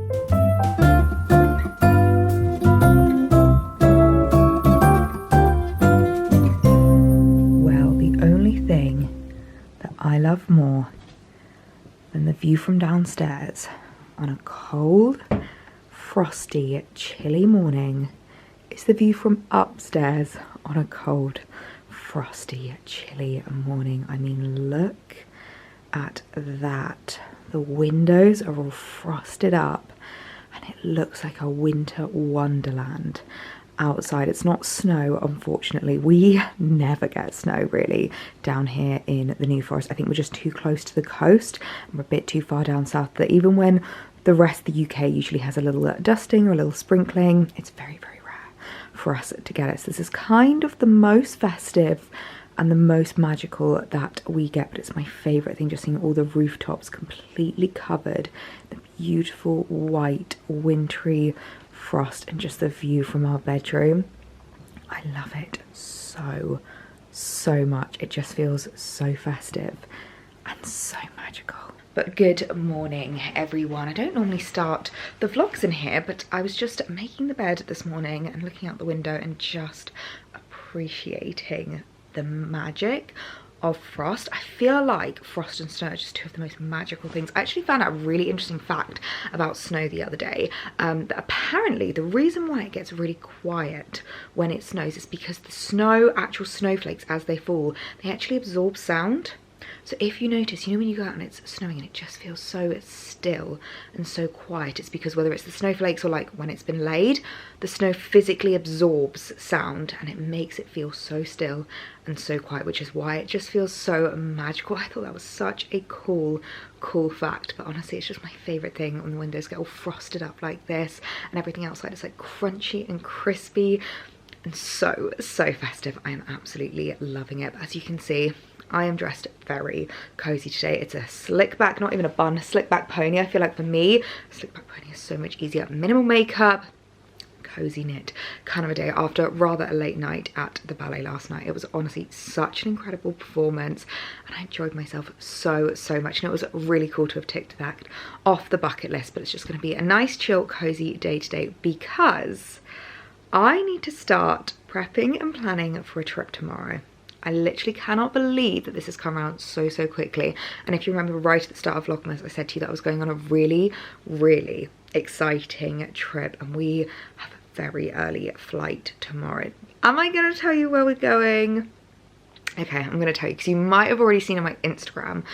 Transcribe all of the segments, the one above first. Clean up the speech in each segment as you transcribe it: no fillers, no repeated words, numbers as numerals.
Well, the only thing that I love more than the view from downstairs on a cold, frosty, chilly morning is the view from upstairs on a cold, frosty, chilly morning. I mean, look at that. The windows are all frosted up and it looks like a winter wonderland outside. It's not snow, unfortunately. We never get snow really down here in the New Forest. I think we're just too close to the coast and we're a bit too far down south, that even when the rest of the UK usually has a little dusting or a little sprinkling, it's very, very rare for us to get it. So this is kind of the most festive and the most magical that we get, but it's my favourite thing, just seeing all the rooftops completely covered, the beautiful white wintry frost and just the view from our bedroom. I love it so much. It just feels so festive and so magical. But good morning everyone. I don't normally start the vlogs in here, but I was just making the bed this morning and looking out the window and just appreciating the magic of frost. I feel like frost and snow are just two of the most magical things. I actually found out a really interesting fact about snow the other day, that apparently the reason why it gets really quiet when it snows is because the actual snowflakes, as they fall, they actually absorb sound. So if you notice, you know, when you go out and it's snowing and it just feels so still and so quiet, it's because whether it's the snowflakes or like when it's been laid, the snow physically absorbs sound and it makes it feel so still and so quiet, which is why it just feels so magical. I thought that was such a cool fact, but honestly it's just my favourite thing when the windows get all frosted up like this and everything outside is like crunchy and crispy and so festive. I am absolutely loving it. But as you can see, I am dressed very cozy today. It's a slick back, not even a bun, a slick back pony. I feel like for me, a slick back pony is so much easier. Minimal makeup, cozy knit kind of a day after rather a late night at the ballet last night. It was honestly such an incredible performance and I enjoyed myself so much, and it was really cool to have ticked that off the bucket list. But it's just going to be a nice chill cozy day today because I need to start prepping and planning for a trip tomorrow. I literally cannot believe that this has come around so quickly. And if you remember right at the start of Vlogmas, I said to you that I was going on a really exciting trip and we have a very early flight tomorrow. Am I going to tell you where we're going? Okay, I'm going to tell you because you might have already seen on my Instagram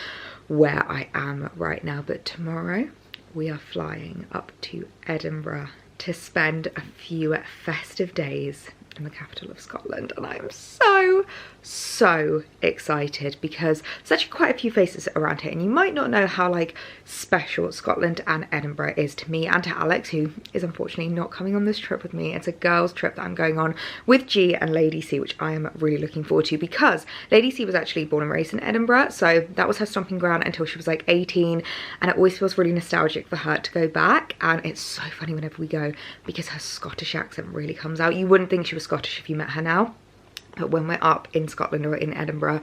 where I am right now, but tomorrow we are flying up to Edinburgh to spend a few festive days in the capital of Scotland, and I am so excited because there's actually quite a few faces around here, and you might not know how like special Scotland and Edinburgh is to me and to Alex, who is unfortunately not coming on this trip with me. It's a girls trip that I'm going on with G and Lady C, which I am really looking forward to because Lady C was actually born and raised in Edinburgh, so that was her stomping ground until she was like 18, and it always feels really nostalgic for her to go back. And it's so funny whenever we go because her Scottish accent really comes out. You wouldn't think she was Scottish if you met her now, but when we're up in Scotland or in Edinburgh,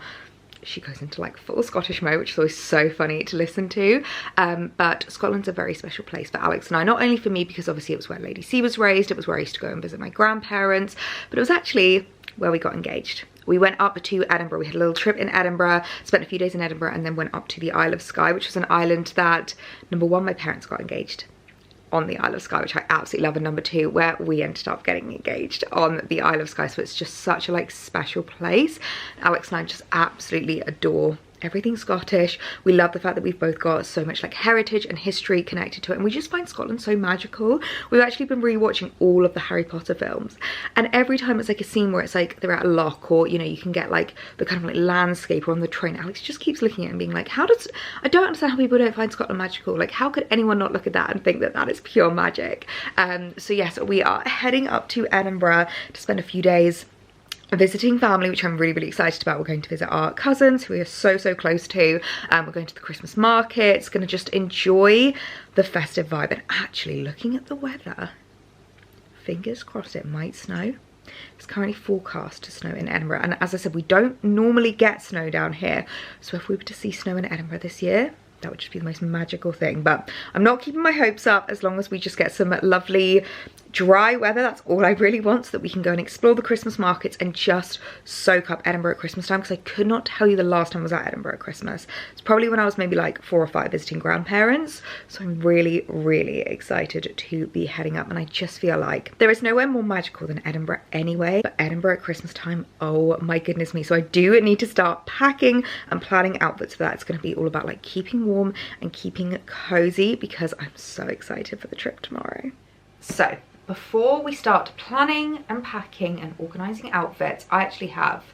she goes into like full Scottish mode, which is always so funny to listen to. But Scotland's a very special place for Alex and I, not only for me because obviously it was where Lady C was raised, it was where I used to go and visit my grandparents, but it was actually where we got engaged. We went up to Edinburgh, we had a little trip in Edinburgh, spent a few days in Edinburgh, and then went up to the Isle of Skye, which was an island that, number one, my parents got engaged on the Isle of Skye, which I absolutely love, and number two, where we ended up getting engaged on the Isle of Skye. So it's just such a like special place. Alex and I just absolutely adore everything Scottish. We love the fact that we've both got so much like heritage and history connected to it, and we just find Scotland so magical. We've actually been rewatching all of the Harry Potter films, and every time it's like a scene where it's like they're at a loch, or you know, you can get like the kind of like landscape or on the train, Alex just keeps looking at it and being like, I don't understand how people don't find Scotland magical. Like, how could anyone not look at that and think that that is pure magic? So yes, we are heading up to Edinburgh to spend a few days visiting family, which I'm really excited about. We're going to visit our cousins who we are so close to. We're going to the Christmas markets, gonna just enjoy the festive vibe. And actually, looking at the weather, fingers crossed it might snow. It's currently forecast to snow in Edinburgh, and as I said, we don't normally get snow down here, so if we were to see snow in Edinburgh this year, that would just be the most magical thing. But I'm not keeping my hopes up as long as we just get some lovely dry weather. That's all I really want, so that we can go and explore the Christmas markets and just soak up Edinburgh at Christmas time, because I could not tell you the last time I was at Edinburgh at Christmas. It's probably when I was maybe like 4 or 5 visiting grandparents. So I'm really, really excited to be heading up, and I just feel like there is nowhere more magical than Edinburgh anyway. But Edinburgh at Christmas time, oh my goodness me. So I do need to start packing and planning outfits for that. It's going to be all about like keeping warm and keeping cozy, because I'm so excited for the trip tomorrow. So before we start planning and packing and organising outfits, I actually have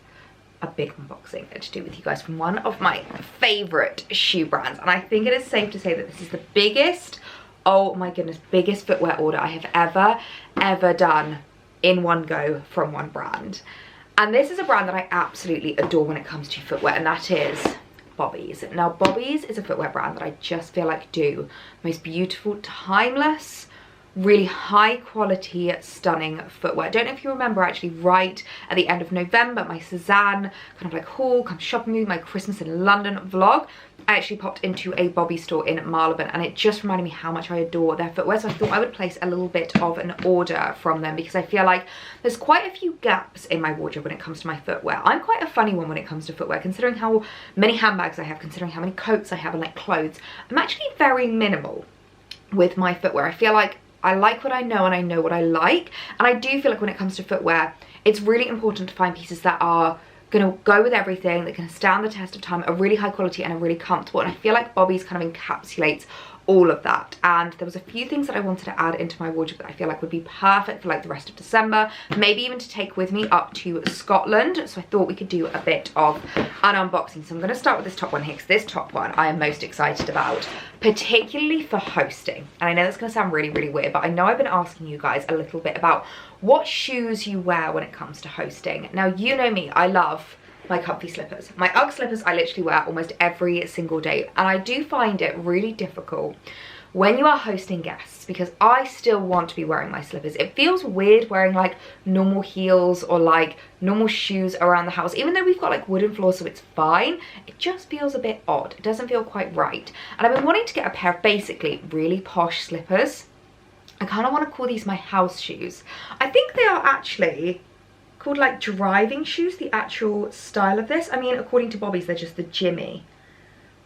a big unboxing to do with you guys from one of my favourite shoe brands. And I think it is safe to say that this is the biggest, oh my goodness, biggest footwear order I have ever done in one go from one brand. And this is a brand that I absolutely adore when it comes to footwear, and that is Bobbies. Now Bobbies is a footwear brand that I just feel like do most beautiful, timeless, really high quality, stunning footwear. I don't know if you remember, actually right at the end of November, my Suzanne kind of like haul, come shopping with my Christmas in London vlog, I actually popped into a Bobbies store in Marylebone, and it just reminded me how much I adore their footwear. So I thought I would place a little bit of an order from them, because I feel like there's quite a few gaps in my wardrobe when it comes to my footwear. I'm quite a funny one when it comes to footwear, considering how many handbags I have, considering how many coats I have and like clothes. I'm actually very minimal with my footwear. I feel like I like what I know and I know what I like. And I do feel like when it comes to footwear, it's really important to find pieces that are going to go with everything, that can stand the test of time, are really high quality and are really comfortable. And I feel like Bobbies kind of encapsulates all of that. And there was a few things that I wanted to add into my wardrobe that I feel like would be perfect for like the rest of December, maybe even to take with me up to Scotland. So I thought we could do a bit of an unboxing. So I'm going to start with this top one here, because this top one I am most excited about, particularly for hosting. And I know that's going to sound really, really weird, but I know I've been asking you guys a little bit about what shoes you wear when it comes to hosting. Now, you know me, I love my comfy slippers. My UGG slippers I literally wear almost every single day, and I do find it really difficult when you are hosting guests, because I still want to be wearing my slippers. It feels weird wearing like normal heels or like normal shoes around the house, even though we've got like wooden floors, so it's fine. It just feels a bit odd. It doesn't feel quite right. And I've been wanting to get a pair of basically really posh slippers. I kind of want to call these my house shoes. I think they are actually called like driving shoes, the actual style of this. I mean, according to Bobbies, they're just the Jimmy.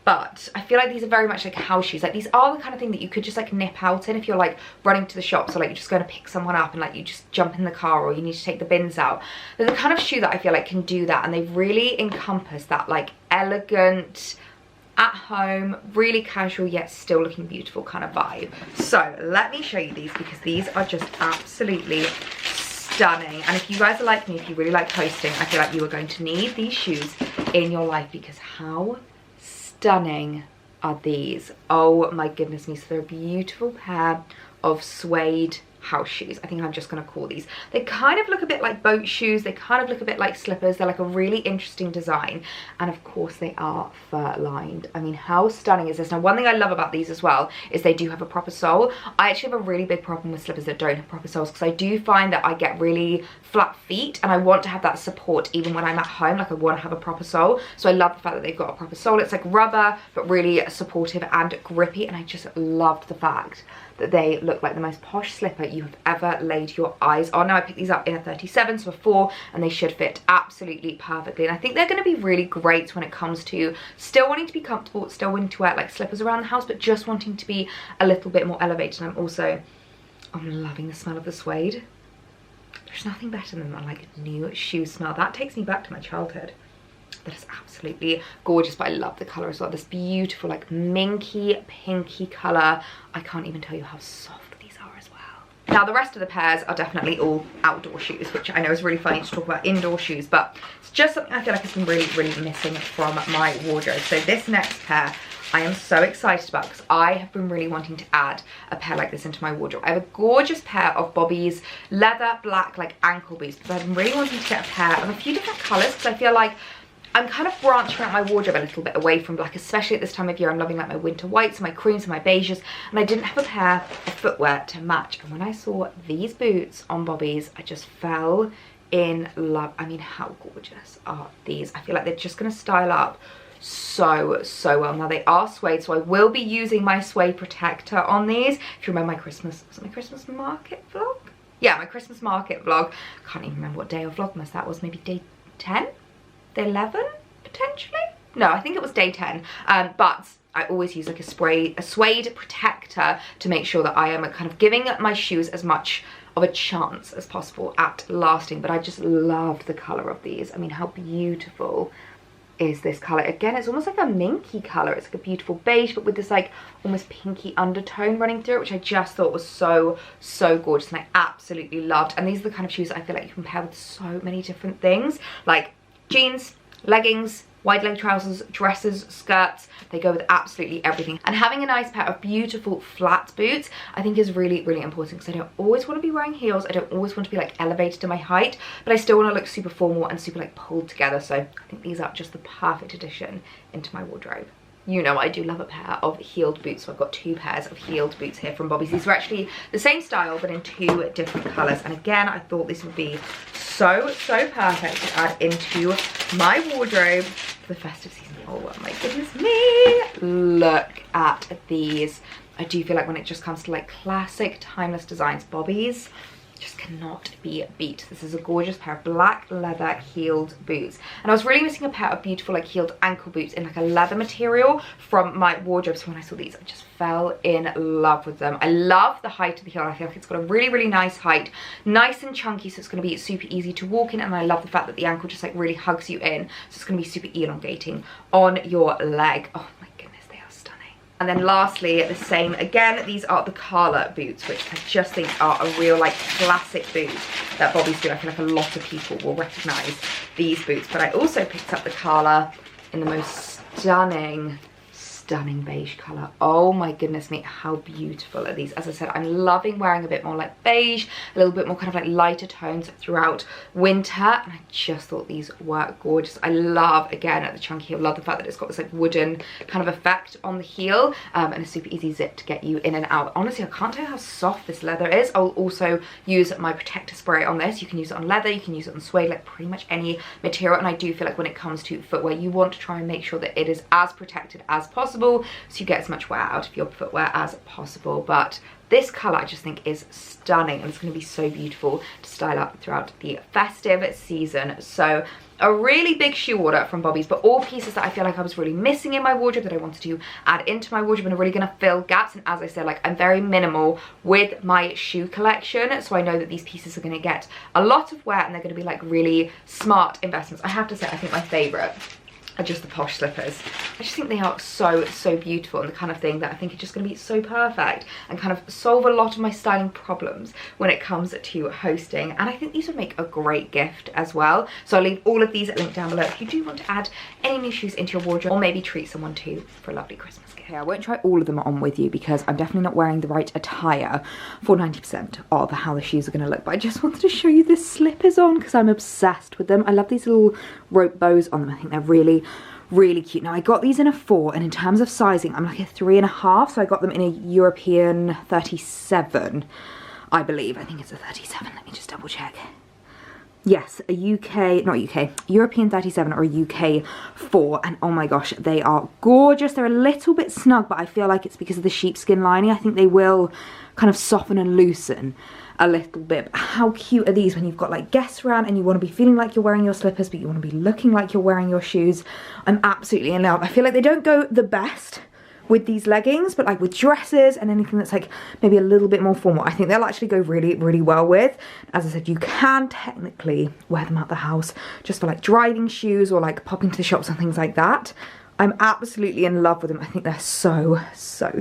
But I feel like these are very much like house shoes. Like, these are the kind of thing that you could just like nip out in if you're like running to the shops, or like you're just going to pick someone up and like you just jump in the car, or you need to take the bins out. They're the kind of shoe that I feel like can do that, and they really encompass that like elegant, at home, really casual yet still looking beautiful kind of vibe. So let me show you these, because these are just absolutely stunning. And if you guys are like me, if you really like hosting, I feel like you are going to need these shoes in your life, because how stunning are these? Oh my goodness me. So they're a beautiful pair of suede house shoes. I think I'm just going to call these. They kind of look a bit like boat shoes. They kind of look a bit like slippers. They're like a really interesting design, and of course they are fur lined. I mean, how stunning is this? Now, one thing I love about these as well is they do have a proper sole. I actually have a really big problem with slippers that don't have proper soles, because I do find that I get really flat feet, and I want to have that support even when I'm at home. Like, I want to have a proper sole. So I love the fact that they've got a proper sole. It's like rubber but really supportive and grippy, and I just loved the fact that they look like the most posh slipper you have ever laid your eyes on. Now, I picked these up in a 37, so a 4, and they should fit absolutely perfectly. And I think they're going to be really great when it comes to still wanting to be comfortable, still wanting to wear like slippers around the house, but just wanting to be a little bit more elevated. And I'm loving the smell of the suede. There's nothing better than that like new shoe smell. That takes me back to my childhood. That is absolutely gorgeous, but I love the colour as well. This beautiful like minky pinky colour. I can't even tell you how soft these are as well. Now, the rest of the pairs are definitely all outdoor shoes, which I know is really funny to talk about indoor shoes, but it's just something I feel like has been really, really missing from my wardrobe. So this next pair I am so excited about, because I have been really wanting to add a pair like this into my wardrobe. I have a gorgeous pair of Bobbies leather black like ankle boots, but I've been really wanting to get a pair of a few different colours, because I feel like I'm kind of branching out my wardrobe a little bit away from black, especially at this time of year. I'm loving like my winter whites, my creams, and my beiges, and I didn't have a pair of footwear to match. And when I saw these boots on Bobbies, I just fell in love. I mean, how gorgeous are these? I feel like they're just going to style up so well. Now they are suede, so I will be using my suede protector on these. If you remember my Christmas, was it my Christmas market vlog? Yeah, my Christmas market vlog. Can't even remember what day of Vlogmas that was. Maybe day 10? Day 11 potentially? No, I think it was day 10. But I always use like a suede protector to make sure that I am kind of giving my shoes as much of a chance as possible at lasting. But I just loved the colour of these. I mean, how beautiful is this colour? Again, it's almost like a minky colour. It's like a beautiful beige, but with this like almost pinky undertone running through it, which I just thought was so gorgeous, and I absolutely loved. And these are the kind of shoes that I feel like you can pair with so many different things, like jeans, leggings, wide leg trousers, dresses, skirts. They go with absolutely everything. And having a nice pair of beautiful flat boots I think is really important, because I don't always want to be wearing heels. I don't always want to be like elevated to my height, but I still want to look super formal and super like pulled together. So I think these are just the perfect addition into my wardrobe. You know, I do love a pair of heeled boots, so I've got 2 pairs of heeled boots here from Bobbies. These were actually the same style but in 2 different colours, and again I thought this would be so perfect to add into my wardrobe for the festive season. Oh my goodness me, look at these. I do feel like when it just comes to like classic timeless designs, Bobbies just cannot be beat. This is a gorgeous pair of black leather heeled boots, and I was really missing a pair of beautiful like heeled ankle boots in like a leather material from my wardrobe, so when I saw these I just fell in love with them. I love the height of the heel. I feel like it's got a really nice height, nice and chunky, so it's going to be super easy to walk in, and I love the fact that the ankle just like really hugs you in, so it's going to be super elongating on your leg. Oh my goodness, they are stunning. And then lastly, the same again, these are the Carla boots, which I just think are a real like classic boot that Bobbies do. I feel like a lot of people will recognize these boots, but I also picked up the Carla in the most stunning beige color. Oh my goodness me, how beautiful are these. As I said, I'm loving wearing a bit more like beige, a little bit more kind of like lighter tones throughout winter, and I just thought these were gorgeous. I love, again, at the chunky heel, love the fact that it's got this like wooden kind of effect on the heel, and a super easy zip to get you in and out. Honestly, I can't tell you how soft this leather is. I'll also use my protector spray on this. You can use it on leather, you can use it on suede, like pretty much any material, and I do feel like when it comes to footwear, you want to try and make sure that it is as protected as possible, so you get as much wear out of your footwear as possible. But this colour I just think is stunning, and it's going to be so beautiful to style up throughout the festive season. So a really big shoe order from Bobbies, but all pieces that I feel like I was really missing in my wardrobe that I wanted to add into my wardrobe and are really going to fill gaps. And as I said, like, I'm very minimal with my shoe collection, so I know that these pieces are going to get a lot of wear and they're going to be like really smart investments. I have to say, I think my favourite are just the posh slippers. I just think they are so beautiful, and the kind of thing that I think is just going to be so perfect and kind of solve a lot of my styling problems when it comes to hosting. And I think these would make a great gift as well, so I'll leave all of these linked down below if you do want to add any new shoes into your wardrobe, or maybe treat someone too for a lovely Christmas gift. Okay, I won't try all of them on with you because I'm definitely not wearing the right attire for 90% of how the shoes are going to look, but I just wanted to show you the slippers on because I'm obsessed with them. I love these little rope bows on them. I think they're really cute. Now I got these in a 4, and in terms of sizing I'm like a 3.5, so I got them in a European 37, I believe. I think it's a 37, let me just double check. Yes, a European 37 or a UK 4, and oh my gosh, they are gorgeous. They're a little bit snug, but I feel like it's because of the sheepskin lining. I think they will kind of soften and loosen a little bit. But how cute are these when you've got like guests around and you want to be feeling like you're wearing your slippers, but you want to be looking like you're wearing your shoes? I'm absolutely in love. I feel like they don't go the best with these leggings, but like with dresses and anything that's like maybe a little bit more formal, I think they'll actually go really well with. As I said, you can technically wear them out the house just for like driving shoes or like popping to the shops and things like that. I'm absolutely in love with them. I think they're so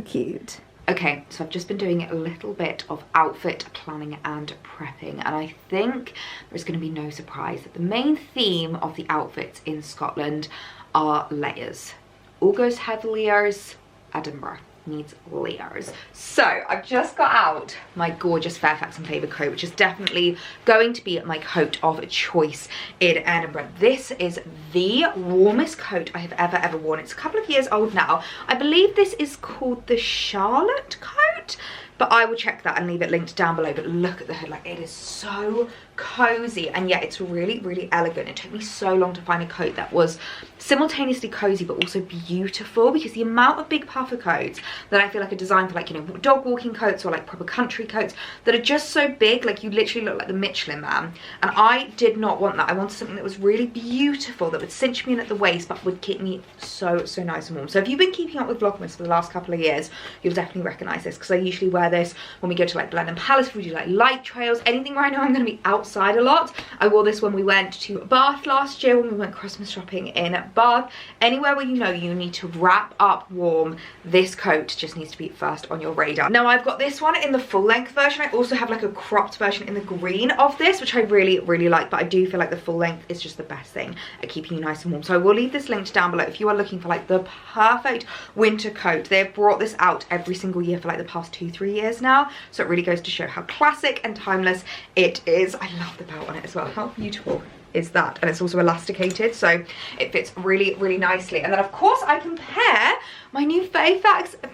cute. Okay, so I've just been doing a little bit of outfit planning and prepping, and I think there's going to be no surprise that the main theme of the outfits in Scotland are layers. All goes have layers. Edinburgh needs layers. So I've just got out my gorgeous Fairfax and Favour coat, which is definitely going to be my coat of choice in Edinburgh. This is the warmest coat I have ever worn. It's a couple of years old now. I believe this is called the Charlotte coat, but I will check that and leave it linked down below. But look at the hood, like it is so cozy, and yet it's really, really elegant. It took me so long to find a coat that was simultaneously cozy but also beautiful, because the amount of big puffer coats that I feel like are designed for, like, you know, dog walking coats or like proper country coats that are just so big, like you literally look like the Michelin Man, and I did not want that. I wanted something that was really beautiful, that would cinch me in at the waist but would keep me so nice and warm. So if you've been keeping up with Vlogmas for the last couple of years, you'll definitely recognize this, because I usually wear this when we go to like Blenheim Palace, if we do like light trails, anything where I know I'm going to be outside a lot. I wore this when we went to Bath last year, when we went Christmas shopping in Bath. Anywhere where you know you need to wrap up warm, this coat just needs to be first on your radar. Now I've got this one in the full length version. I also have like a cropped version in the green of this, which I really like, but I do feel like the full length is just the best thing at keeping you nice and warm. So I will leave this linked down below if you are looking for like the perfect winter coat. They've brought this out every single year for like the past 2-3 years now, so it really goes to show how classic and timeless it is. I love the belt on it as well. How beautiful is that? And it's also elasticated, so it fits really nicely. And then of course I can pair my new Fairfax and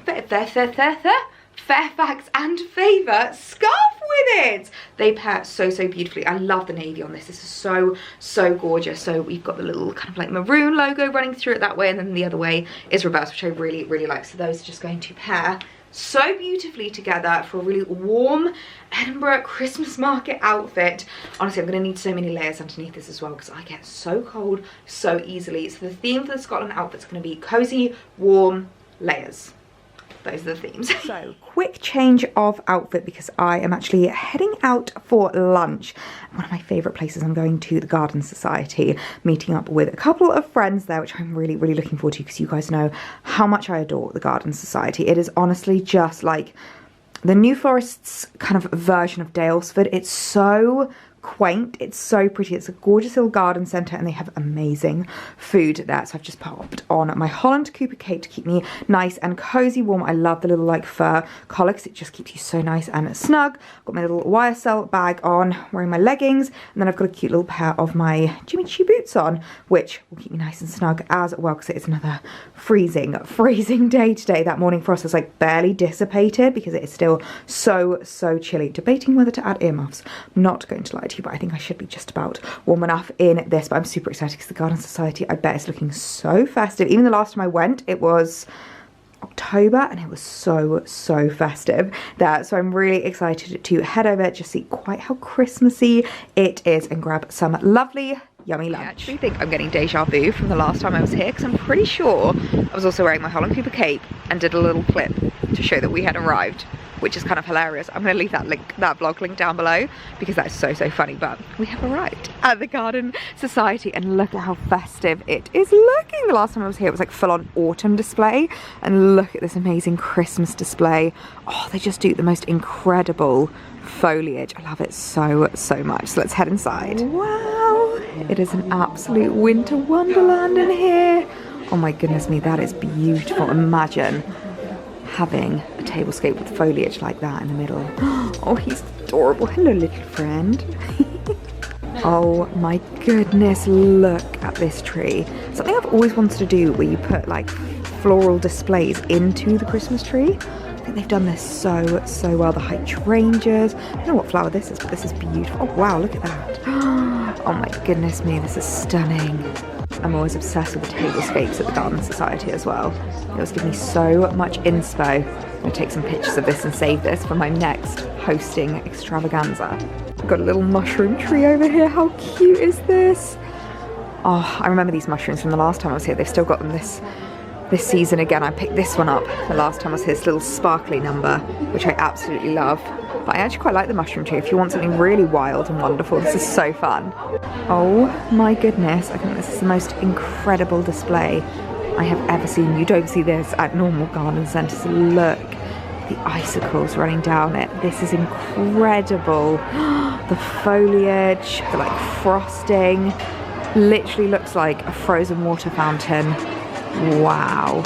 Favour scarf with it. They pair so beautifully. I love the navy on this. This is so gorgeous. So we've got the little kind of like maroon logo running through it that way, and then the other way is reversed, which I really like. So those are just going to pair so beautifully together for a really warm Edinburgh Christmas market outfit. Honestly, I'm going to need so many layers underneath this as well, because I get so cold so easily. So the theme for the Scotland outfit is going to be cozy, warm, layers. Those are the themes. So quick change of outfit, because I am actually heading out for lunch. One of my favourite places, I'm going to the Garden Society, meeting up with a couple of friends there, which I'm really looking forward to, because you guys know how much I adore the Garden Society. It is honestly just like the New Forest's kind of version of Dalesford. It's so quaint, it's so pretty. It's a gorgeous little garden centre, and they have amazing food there. So I've just popped on my Holland Cooper cape to keep me nice and cozy warm. I love the little like fur collar, because it just keeps you so nice and snug. Got my little YSL bag on, wearing my leggings, and then I've got a cute little pair of my Jimmy Choo boots on, which will keep me nice and snug as well, because it is another freezing day today. That morning frost has like barely dissipated, because it is still so chilly. Debating whether to add earmuffs. I'm not going to lie to you, but I think I should be just about warm enough in this. But I'm super excited, because the Garden Society, I bet, is looking so festive. Even the last time I went, it was October, and it was so festive there. So I'm really excited to head over, just see quite how Christmassy it is, and grab some lovely yummy lunch. I actually think I'm getting deja vu from the last time I was here, because I'm pretty sure I was also wearing my Holland Cooper cape and did a little flip to show that we had arrived, which is kind of hilarious. I'm going to leave that vlog link down below, because that is so funny. But we have arrived at the Garden Society, and look at how festive it is looking. The last time I was here, it was like full-on autumn display, and look at this amazing Christmas display. Oh, they just do the most incredible foliage. I love it so much. So let's head inside. Wow, it is an absolute winter wonderland in here. Oh my goodness me, that is beautiful. Imagine having a tablescape with foliage like that in the middle. Oh, he's adorable. Hello, little friend. Oh my goodness, look at this tree. Something I've always wanted to do, where you put like floral displays into the Christmas tree. I think they've done this so well. The hydrangeas. I don't know what flower this is, but this is beautiful. Oh wow, look at that. Oh my goodness me, this is stunning. I'm always obsessed with the tablescapes at the Garden Society as well. It always gives me so much inspo. I'm going to take some pictures of this and save this for my next hosting extravaganza. I've got a little mushroom tree over here. How cute is this? Oh, I remember these mushrooms from the last time I was here. They've still got them this season again. I picked this one up the last time I was here, this little sparkly number, which I absolutely love. But I actually quite like the mushroom tree. If you want something really wild and wonderful, this is so fun. Oh my goodness, I think this is the most incredible display I have ever seen. You don't see this at normal garden centres. Look, the icicles running down it. This is incredible. The foliage, the like frosting, literally looks like a frozen water fountain. Wow.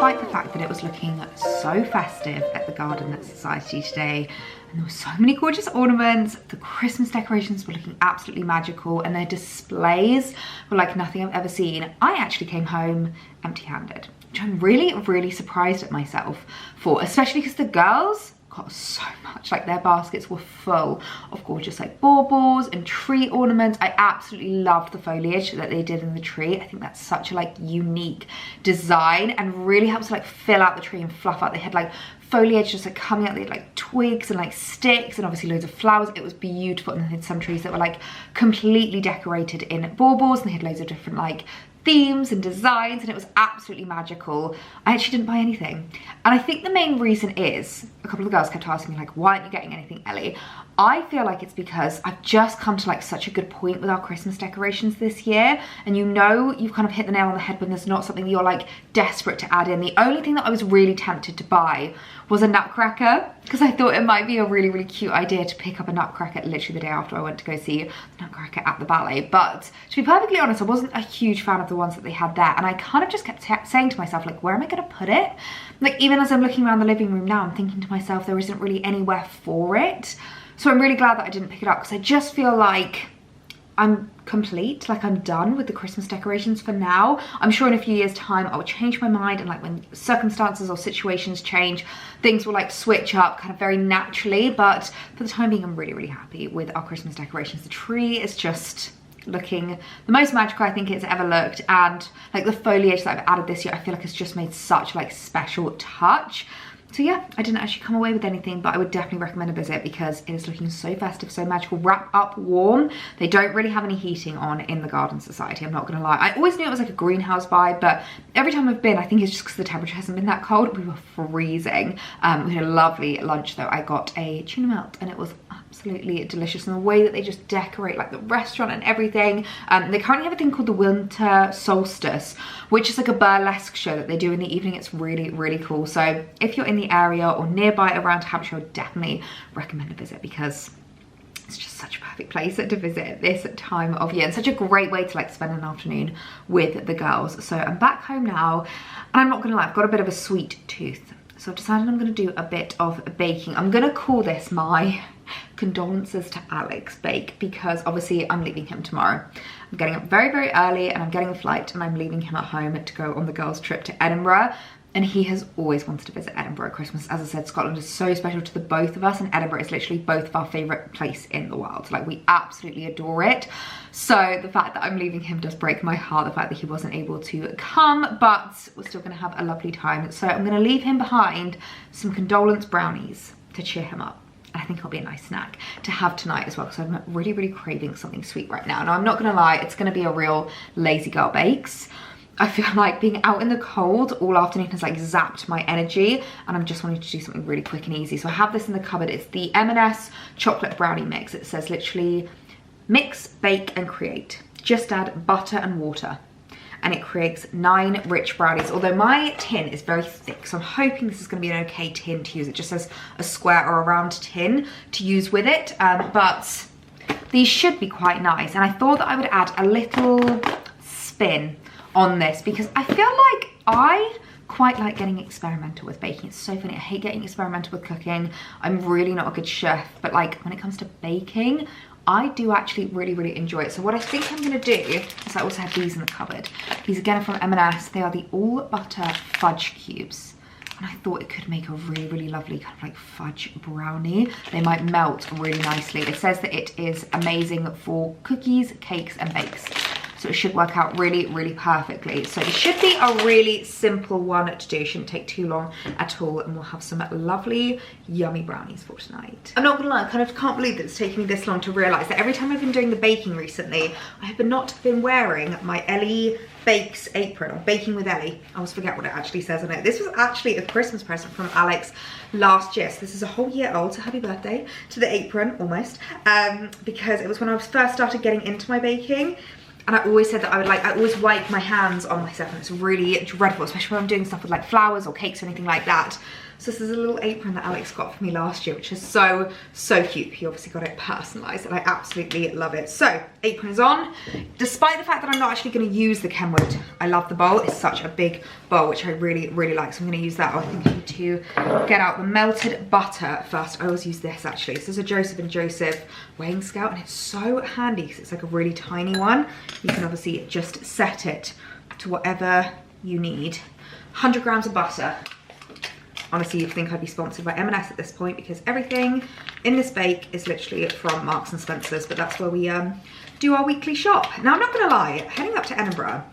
despite the fact that it was looking so festive at the Garden Society today, and there were so many gorgeous ornaments, the Christmas decorations were looking absolutely magical, and their displays were like nothing I've ever seen, I actually came home empty-handed, which I'm really, really surprised at myself for, especially because the girls got so much. Like, their baskets were full of gorgeous like baubles and tree ornaments. I absolutely loved the foliage that they did in the tree. I think that's such a like unique design and really helps to like fill out the tree and fluff out. They had like foliage just like coming out, they had like twigs and like sticks and obviously loads of flowers. It was beautiful. And they had some trees that were like completely decorated in baubles, and they had loads of different like themes and designs, and it was absolutely magical. I actually didn't buy anything, and I think the main reason is, a couple of girls kept asking me like, why aren't you getting anything, Ellie? I feel like it's because I've just come to like such a good point with our Christmas decorations this year, and you know you've kind of hit the nail on the head when there's not something you're like desperate to add in. The only thing that I was really tempted to buy was a nutcracker, because I thought it might be a really, really cute idea to pick up a nutcracker literally the day after I went to go see the nutcracker at the ballet. But to be perfectly honest, I wasn't a huge fan of the ones that they had there, and I kind of just kept saying to myself like, where am I going to put it? Like, even as I'm looking around the living room now, I'm thinking to myself there isn't really anywhere for it. So I'm really glad that I didn't pick it up, because I just feel like I'm complete, like I'm done with the Christmas decorations for now. I'm sure in a few years time I will change my mind, and like when circumstances or situations change, things will like switch up kind of very naturally, but for the time being I'm really, really happy with our Christmas decorations. The tree is just looking the most magical I think it's ever looked, and like the foliage that I've added this year, I feel like it's just made such like special touch. So yeah, I didn't actually come away with anything, but I would definitely recommend a visit because it is looking so festive, so magical. Wrap up warm. They don't really have any heating on in the Garden Society, I'm not gonna lie. I always knew it was like a greenhouse vibe, but every time I've been, I think it's just because the temperature hasn't been that cold. We were freezing. We had a lovely lunch though. I got a tuna melt and it was absolutely delicious, and the way that they just decorate like the restaurant and everything. They currently have a thing called the Winter Solstice, which is like a burlesque show that they do in the evening. It's really, really cool. So if you're in the area or nearby around Hampshire, I would definitely recommend a visit, because it's just such a perfect place to visit at this time of year, and such a great way to like spend an afternoon with the girls. So I'm back home now, and I'm not gonna lie, I've got a bit of a sweet tooth, so I've decided I'm gonna do a bit of baking. I'm gonna call this my condolences to Alex bake, because obviously I'm leaving him tomorrow. I'm getting up very, very early, and I'm getting a flight, and I'm leaving him at home to go on the girls' trip to Edinburgh. And he has always wanted to visit Edinburgh at Christmas. As I said, Scotland is so special to the both of us, and Edinburgh is literally both of our favourite place in the world. Like, we absolutely adore it. So the fact that I'm leaving him does break my heart, the fact that he wasn't able to come, but we're still gonna have a lovely time. So I'm gonna leave him behind some condolence brownies to cheer him up. I think it'll be a nice snack to have tonight as well, because I'm really, really craving something sweet right now. Now, I'm not gonna lie, it's gonna be a real lazy girl bakes. I feel like being out in the cold all afternoon has like zapped my energy, and I'm just wanting to do something really quick and easy. So I have this in the cupboard. It's the M&S chocolate brownie mix. It says literally mix, bake and create. Just add butter and water, and it creates 9 rich brownies. Although my tin is very thick, so I'm hoping this is gonna be an okay tin to use. It just says a square or a round tin to use with it, but these should be quite nice. And I thought that I would add a little spin on this, because I feel like I quite like getting experimental with baking. It's so funny, I hate getting experimental with cooking. I'm really not a good chef, but like when it comes to baking, I do actually really, really enjoy it. So what I think I'm gonna do is, I also have these in the cupboard. These again are from M&S. They are the all butter fudge cubes. And I thought it could make a really, really lovely kind of like fudge brownie. They might melt really nicely. It says that it is amazing for cookies, cakes and bakes. So it should work out really, really perfectly. So it should be a really simple one to do. It shouldn't take too long at all, and we'll have some lovely, yummy brownies for tonight. I'm not gonna lie, I kind of can't believe that it's taken me this long to realize that every time I've been doing the baking recently, I have not been wearing my Ellie Bakes apron, or Baking with Ellie. I always forget what it actually says on it. This was actually a Christmas present from Alex last year. So this is a whole year old, so happy birthday to the apron, almost. Because it was when I first started getting into my baking. And I always said that I always wipe my hands on myself, and it's really dreadful, especially when I'm doing stuff with like flowers or cakes or anything like that. So this is a little apron that Alex got for me last year, which is so, so cute. He obviously got it personalised and I absolutely love it. So apron is on. Despite the fact that I'm not actually going to use the Kenwood, I love the bowl. It's such a big bowl, which I really, really like. So I'm going to use that. I think I need to get out the melted butter first. I always use this actually. This is a Joseph and Joseph weighing scale and it's so handy because it's like a really tiny one. You can obviously just set it to whatever you need. 100 grams of butter. Honestly, you'd think I'd be sponsored by M&S at this point because everything in this bake is literally from Marks and Spencer's, but that's where we do our weekly shop. Now, I'm not gonna lie, heading up to Edinburgh,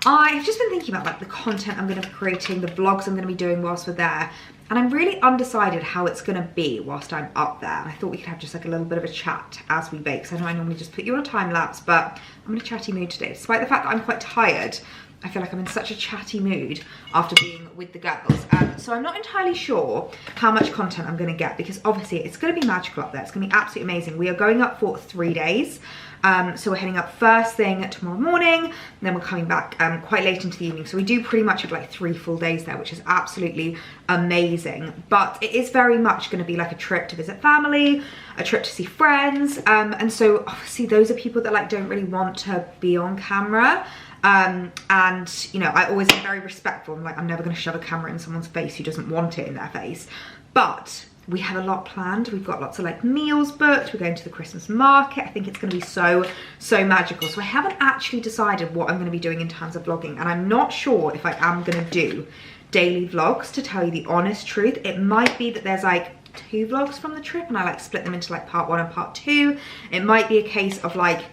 I've just been thinking about like the content I'm gonna be creating, the vlogs I'm gonna be doing whilst we're there, and I'm really undecided how it's gonna be whilst I'm up there. And I thought we could have just like a little bit of a chat as we bake. So I know I normally just put you on a time lapse, but I'm in a chatty mood today. Despite the fact that I'm quite tired, I feel like I'm in such a chatty mood after being with the girls. So I'm not entirely sure how much content I'm gonna get because obviously it's gonna be magical up there. It's gonna be absolutely amazing. We are going up for 3 days. So we're heading up first thing tomorrow morning, and then we're coming back quite late into the evening. So we do pretty much have like 3 full days there, which is absolutely amazing. But it is very much gonna be like a trip to visit family, a trip to see friends. And so obviously those are people that like don't really want to be on camera. And you know, I always am very respectful. I'm like, I'm never going to shove a camera in someone's face who doesn't want it in their face. But we have a lot planned. We've got lots of like meals booked. We're going to the Christmas market. I think it's going to be so, so magical. So I haven't actually decided what I'm going to be doing in terms of vlogging. And I'm not sure if I am going to do daily vlogs, to tell you the honest truth. It might be that there's like 2 vlogs from the trip and I like split them into like part 1 and part 2. It might be a case of like,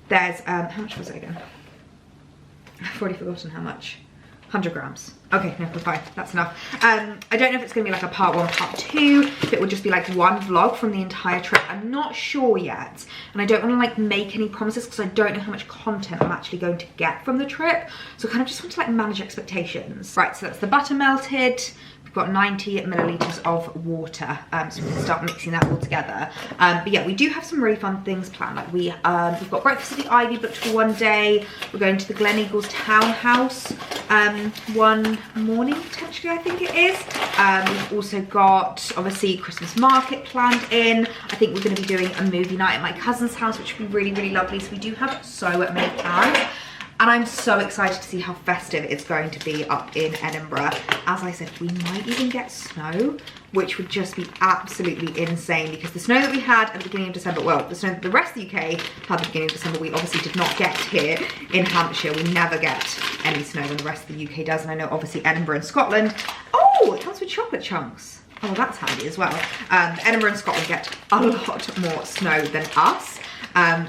there's, how much was it again? I've already forgotten how much. 100 grams. Okay, no, we're fine. That's enough. I don't know if it's going to be like a part 1, part 2. If it would just be like one vlog from the entire trip. I'm not sure yet. And I don't want to like make any promises because I don't know how much content I'm actually going to get from the trip. So I kind of just want to like manage expectations. Right, so that's the butter melted. We've got 90 millilitres of water, so we can start mixing that all together. But yeah, we do have some really fun things planned. Like we've got breakfast at the Ivy booked for one day. We're going to the Gleneagles townhouse one morning, potentially, I think it is. We've also got, obviously, Christmas market planned in. I think we're going to be doing a movie night at my cousin's house, which would be really, really lovely. So we do have so many plans. And I'm so excited to see how festive it's going to be up in Edinburgh. As I said, we might even get snow, which would just be absolutely insane because the snow that we had at the beginning of December, well, the snow that the rest of the UK had at the beginning of December, we obviously did not get here in Hampshire. We never get any snow when the rest of the UK does. And I know obviously Edinburgh and Scotland, oh, it comes with chocolate chunks. Oh, well, that's handy as well. Edinburgh and Scotland get a lot more snow than us.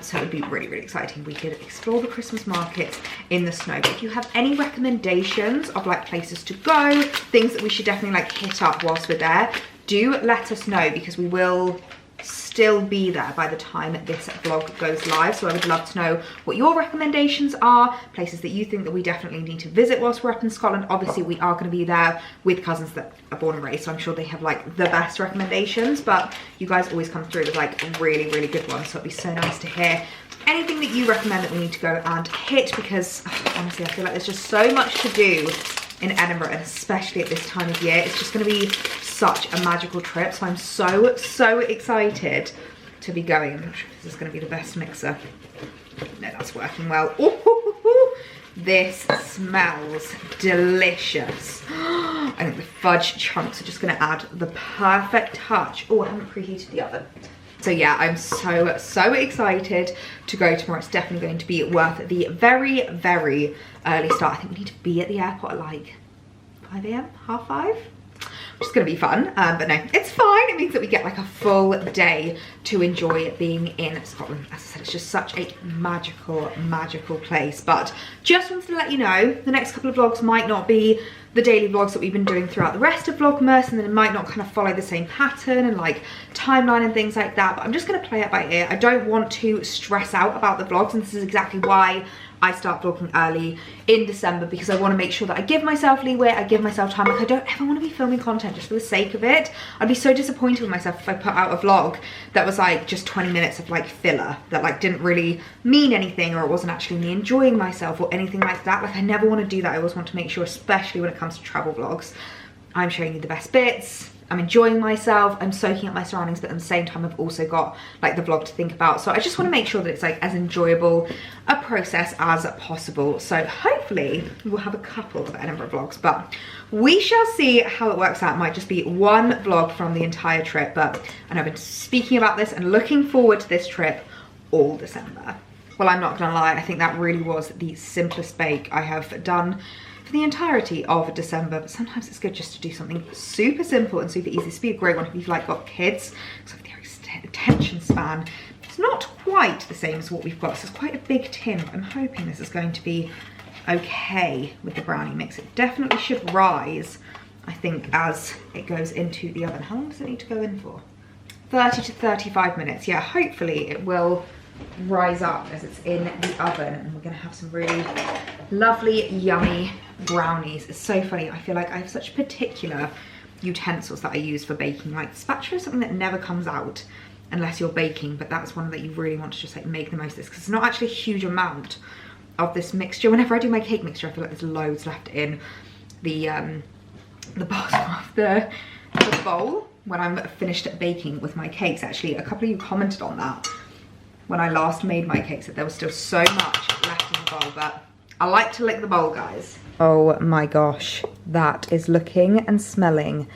So it would be really, really exciting. We could explore the Christmas market in the snow. But if you have any recommendations of like places to go, things that we should definitely like hit up whilst we're there, do let us know because we will still be there by the time this vlog goes live. So I would love to know what your recommendations are, places that you think that we definitely need to visit whilst we're up in Scotland. Obviously we are going to be there with cousins that are born and raised, so I'm sure they have like the best recommendations, but you guys always come through with like really, really good ones. So it'd be so nice to hear anything that you recommend that we need to go and hit because honestly I feel like there's just so much to do in Edinburgh, and especially at this time of year. It's just going to be such a magical trip, so I'm so, so excited to be going. I'm not sure if this is going to be the best mixer. No, that's working well. Ooh, this smells delicious. I think the fudge chunks are just going to add the perfect touch. Oh, I haven't preheated the oven. So yeah, I'm so, so excited to go tomorrow. It's definitely going to be worth the very, very early start. I think we need to be at the airport at like 5 AM, half 5. Which is going to be fun, but no, it's fine. It means that we get like a full day to enjoy being in Scotland. As I said, it's just such a magical, magical place. But just wanted to let you know, the next couple of vlogs might not be the daily vlogs that we've been doing throughout the rest of Vlogmas, and then it might not kind of follow the same pattern and like timeline and things like that, but I'm just going to play it by ear. I don't want to stress out about the vlogs, and this is exactly why I start vlogging early in December, because I want to make sure that I give myself leeway, I give myself time. Like I don't ever want to be filming content just for the sake of it. I'd be so disappointed with myself if I put out a vlog that was like just 20 minutes of like filler that like didn't really mean anything, or it wasn't actually me enjoying myself or anything like that. Like I never want to do that. I always want to make sure, especially when it comes to travel vlogs, I'm showing you the best bits. I'm enjoying myself, I'm soaking up my surroundings, but at the same time I've also got like the vlog to think about. So I just want to make sure that it's like as enjoyable a process as possible. So hopefully we'll have a couple of Edinburgh vlogs, but we shall see how it works out. It might just be one vlog from the entire trip, but I know I've been speaking about this and looking forward to this trip all December. Well, I'm not gonna lie, I think that really was the simplest bake I have done for the entirety of December, but sometimes it's good just to do something super simple and super easy. This would be a great one if you've like got kids, because of their attention span. It's not quite the same as what we've got, so it's quite a big tin, but I'm hoping this is going to be okay with the brownie mix. It definitely should rise, I think, as it goes into the oven. How long does it need to go in for? 30 to 35 minutes. Yeah, hopefully it will rise up as it's in the oven, and we're gonna have some really lovely, yummy brownies. It's so funny, I feel like I have such particular utensils that I use for baking. Like spatula is something that never comes out unless you're baking, but that's one that you really want to just like make the most of this, because it's not actually a huge amount of this mixture. Whenever I do my cake mixture, I feel like there's loads left in the bottom of the bowl when I'm finished baking with my cakes. Actually, a couple of you commented on that when I last made my cakes, that there was still so much left in the bowl, but I like to lick the bowl, guys. Oh my gosh, that is looking and smelling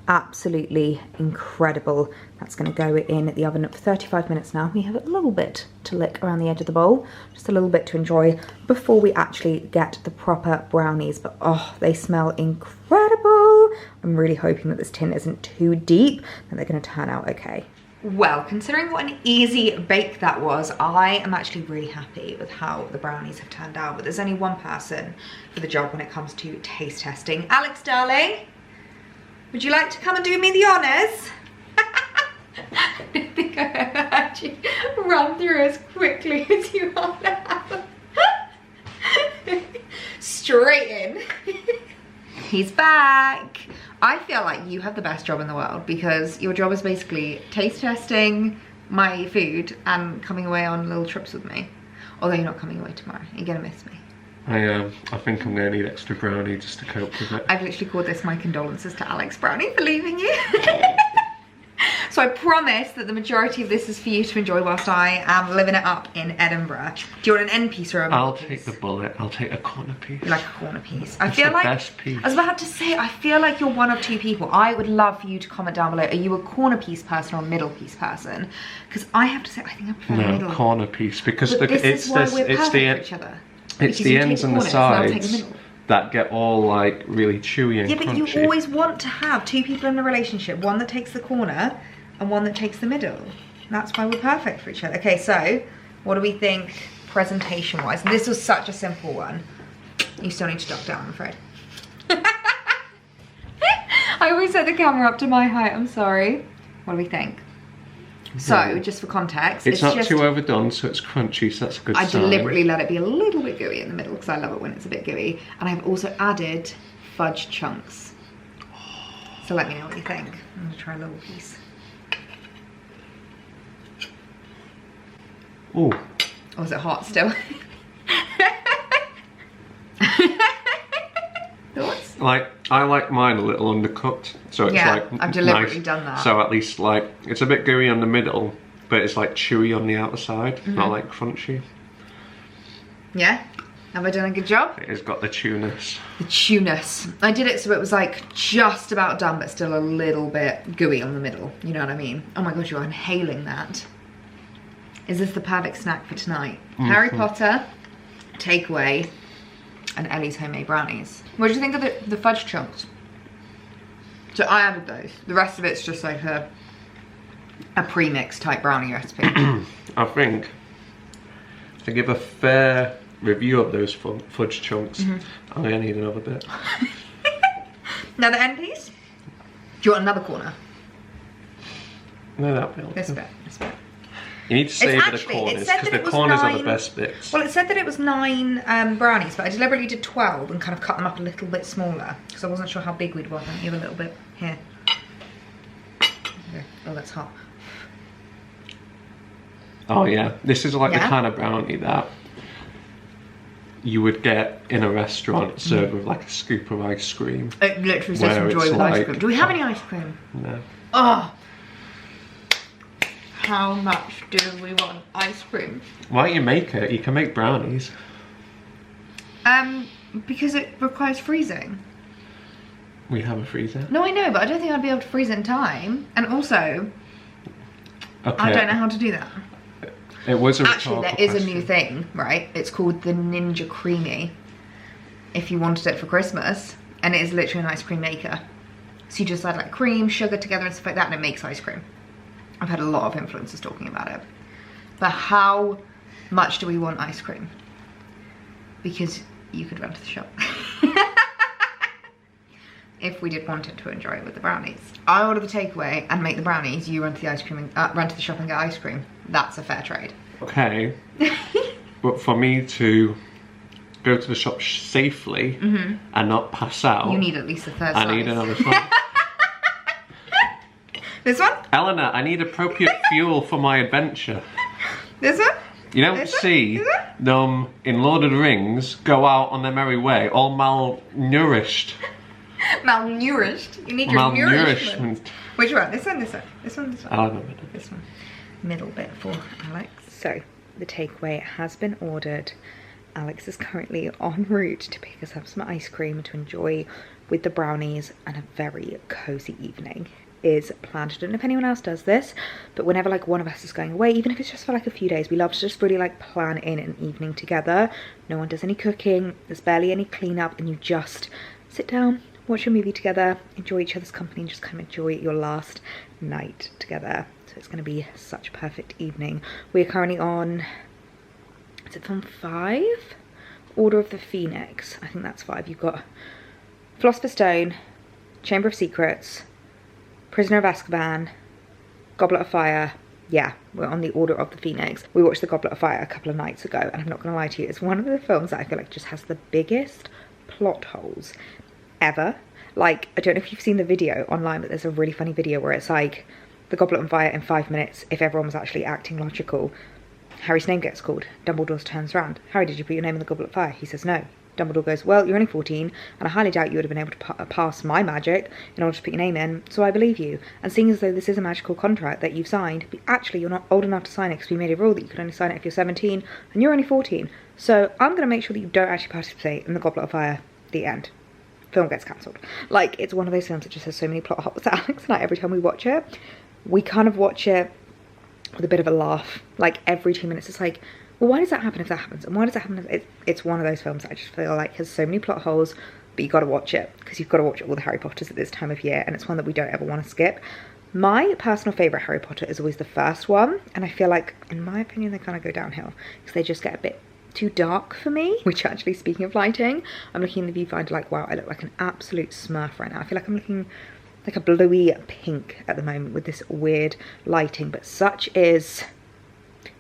absolutely incredible. That's gonna go in the oven for 35 minutes now. We have a little bit to lick around the edge of the bowl, just a little bit to enjoy before we actually get the proper brownies, but oh, they smell incredible. I'm really hoping that this tin isn't too deep and they're gonna turn out okay. Well, considering what an easy bake that was, I am actually really happy with how the brownies have turned out, but there's only one person for the job when it comes to taste testing. Alex, darling, would you like to come and do me the honours? I don't think I've ever had you run through as quickly as you are now. Straight in. He's back. I feel like you have the best job in the world, because your job is basically taste testing my food and coming away on little trips with me. Although you're not coming away tomorrow, you're gonna miss me. I think I'm gonna need extra brownie just to cope with it. I've literally called this my condolences to Alex Brownie for leaving you. So I promise that the majority of this is for you to enjoy whilst I am living it up in Edinburgh. Do you want an end piece or a middle piece? I'll take the bullet. I'll take a corner piece. You like a corner piece? I it's feel the like best piece. I was about to say, I feel like you're one of two people. I would love for you to comment down below. Are you a corner piece person or a middle piece person? Because I have to say, I think I prefer the middle. Corner piece, because but look, it's the ends and the sides that get all like really chewy and crunchy. But you always want to have two people in a relationship, one that takes the corner and one that takes the middle. That's why we're perfect for each other. Okay, so what do we think presentation wise? This was such a simple one. You still need to duck down, I'm afraid. I always set the camera up to my height, I'm sorry. What do we think? So, just for context, it's not too overdone, so it's crunchy, so that's a good sign. I deliberately let it be a little bit gooey in the middle, because I love it when it's a bit gooey. And I've also added fudge chunks. So let me know what you think. I'm gonna try a little piece. Ooh. Oh, is it hot still? Thoughts? Like, I like mine a little undercooked, so it's like I've deliberately nice. Done that. So at least like, it's a bit gooey on the middle, but it's like chewy on the outside, not like crunchy. Yeah? Have I done a good job? It has got the chewness. The chewness. I did it so it was like just about done, but still a little bit gooey on the middle. You know what I mean? Oh my god, you're inhaling that. Is this the perfect snack for tonight? Harry Potter, takeaway, and Ellie's homemade brownies. What do you think of the fudge chunks? So I added those. The rest of it's just like a pre-mix type brownie recipe. I think to give a fair review of those fudge chunks, I'm gonna need another bit. Another end piece? Do you want another corner? No, that bit. This bit. You need to savour the corners, because the corners are the best bits. Well, it said that it was 9 brownies, but I deliberately did 12 and kind of cut them up a little bit smaller, because I wasn't sure how big we'd want them. You have a little bit here. Oh, that's hot. Oh yeah, this is like the kind of brownie that you would get in a restaurant served with like a scoop of ice cream. It literally says enjoy with ice cream. Do we have any ice cream? No. Oh! How much do we want ice cream? Why don't you make it? You can make brownies. Because it requires freezing. We have a freezer. No, I know, but I don't think I'd be able to freeze it in time. And also, Okay. I don't know how to do that. It was a Actually, there is question. a new thing, right? It's called the Ninja Creamy. If you wanted it for Christmas, and it is literally an ice cream maker. So you just add like cream, sugar together and stuff like that, and it makes ice cream. I've had a lot of influencers talking about it. But how much do we want ice cream? Because you could run to the shop. If we did want it to enjoy it with the brownies. I order the takeaway and make the brownies, you run to the ice cream and run to the shop and get ice cream. That's a fair trade. Okay. But for me to go to the shop safely and not pass out, You need at least a third I need slice. another slice. This one? Eleanor, I need appropriate fuel for my adventure. This one? You don't Is it? see Is it? them in Lord of the Rings go out on their merry way, all malnourished. Malnourished. You need your nourishment. Malnourishment. Which one? This one, this one. This one, this one. I'll have a minute. This one. Middle bit for Alex. So, the takeaway has been ordered. Alex is currently en route to pick us up some ice cream to enjoy with the brownies, and a very cozy evening is planned. I don't know if anyone else does this, but whenever like one of us is going away, even if it's just for like a few days, we love to just really like plan in an evening together. No one does any cooking, there's barely any cleanup, and you just sit down, watch a movie together, enjoy each other's company, and just kind of enjoy your last night together. So it's going to be such a perfect evening. We are currently on, is it film 5? Order of the Phoenix. I think that's 5. You've got Philosopher's Stone, Chamber of Secrets, Prisoner of Azkaban, Goblet of Fire. Yeah, we're on the Order of the Phoenix. We watched the Goblet of Fire a couple of nights ago, and I'm not gonna lie to you, it's one of the films that I feel like just has the biggest plot holes ever. Like, I don't know if you've seen the video online, but there's a really funny video where it's like the Goblet of Fire in 5 minutes. If everyone was actually acting logical, Harry's name gets called. Dumbledore turns around. Harry, did you put your name in the Goblet of Fire? He says no. Dumbledore goes, well, you're only 14, and I highly doubt you would have been able to pass my magic in order to put your name in, so I believe you. And seeing as though this is a magical contract that you've signed, but actually you're not old enough to sign it because we made a rule that you can only sign it if you're 17, and you're only 14. So I'm going to make sure that you don't actually participate in the Goblet of Fire. The end. Film gets cancelled. Like, it's one of those films that just has so many plot holes that Alex and I, every time we watch it, we kind of watch it with a bit of a laugh. Like, every 2 minutes it's like, well, why does that happen if that happens? And why does that happen if it's one of those films that I just feel like has so many plot holes, but you got to watch it because you've got to watch all the Harry Potters at this time of year, and it's one that we don't ever want to skip. My personal favourite Harry Potter is always the first one, and I feel like, in my opinion, they kind of go downhill because they just get a bit too dark for me. Which, actually, speaking of lighting, I'm looking in the viewfinder like, wow, I look like an absolute smurf right now. I feel like I'm looking like a bluey pink at the moment with this weird lighting, but such is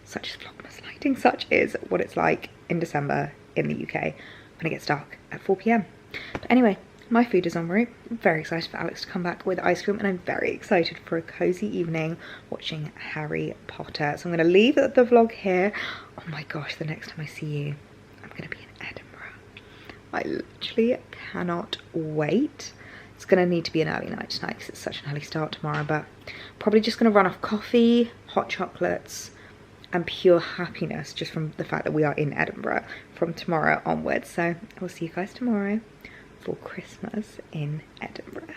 VLOGMAS lighting, such is what it's like in December in the UK when it gets dark at 4 PM. But anyway, my food is en route. I'm very excited for Alex to come back with ice cream, and I'm very excited for a cozy evening watching Harry Potter. So I'm going to leave the vlog here. Oh my gosh, the next time I see you, I'm going to be in Edinburgh. I literally cannot wait. It's going to need to be an early night tonight because it's such an early start tomorrow, but probably just going to run off coffee, hot chocolates, and pure happiness just from the fact that we are in Edinburgh from tomorrow onwards. So I will see you guys tomorrow for Christmas in Edinburgh.